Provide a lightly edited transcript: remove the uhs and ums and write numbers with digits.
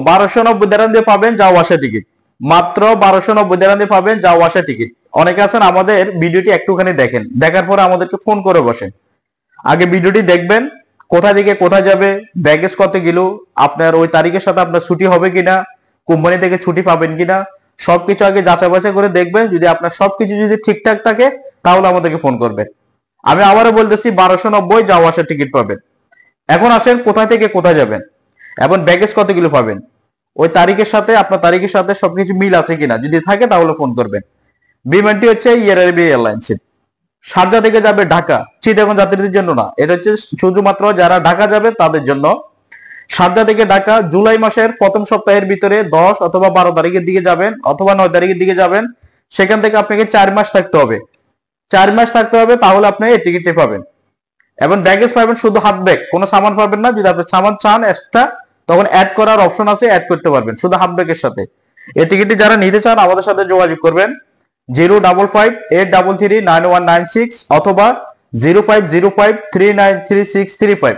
1290 দিয়ে পাবেন যাওয়া আসা টিকিট, মাত্র 1290 দিয়ে পাবেন যাওয়া আসা টিকিট। অনেকে আছেন আমাদের ভিডিওটি একটুখানি দেখেন, দেখার পরে আমাদেরকে ফোন করে বসেন। আগে ভিডিওটি দেখবেন, কোথা থেকে কোথায় যাবে, ব্যাগেজ কত কিলো, আপনার ওই তারিখের সাথে আপনার ছুটি হবে কিনা, কোম্পানি থেকে ছুটি পাবেন কিনা, সবকিছু আগে যাচাই বাছাই করে দেখবেন। যদি আপনার সবকিছু যদি ঠিকঠাক থাকে তাহলে আমাদেরকে ফোন করবেন। আমি আবারও বলতেছি 1290 যাওয়া আসার টিকিট পাবেন। এখন আসেন কোথা থেকে কোথায় যাবেন এবং ব্যাগেজ কত কিলো পাবেন, ওই তারিখের সাথে আপনার তারিখের সাথে সবকিছু মিল আছে কিনা, যদি থাকে তাহলে ফোন করবেন। বিমানটি হচ্ছে এয়ার আরবিয়া এয়ারলাইন্স, শারজা থেকে যাবে ঢাকা, চিটাগং যাত্রীদের জন্য না, এটা হচ্ছে শুধুমাত্র যারা ঢাকা যাবে তাদের জন্য। শারজা থেকে ঢাকা জুলাই মাসের প্রথম সপ্তাহের ভিতরে 10 অথবা 12 তারিখের দিকে যাবেন অথবা 9 তারিখের দিকে যাবেন। সেখান থেকে আপনাকে 4 মাস থাকতে হবে, 4 মাস থাকতে হবে, তাহলে আপনি এই টিকিটটি পাবেন। এবং ব্যাগেজ পাবেন শুধু হাত ব্যাগ, কোনো সামান পাবেন না। যদি আপনি সামান চান এক্সট্রা, তখন অ্যাড করার অপশন আছে, অ্যাড করতে পারবেন শুধু হাত ব্যাগের সাথে। এই টিকিটটি যারা নিতে চান আমাদের সাথে যোগাযোগ করবেন 05583399196 অথবা 0505393635।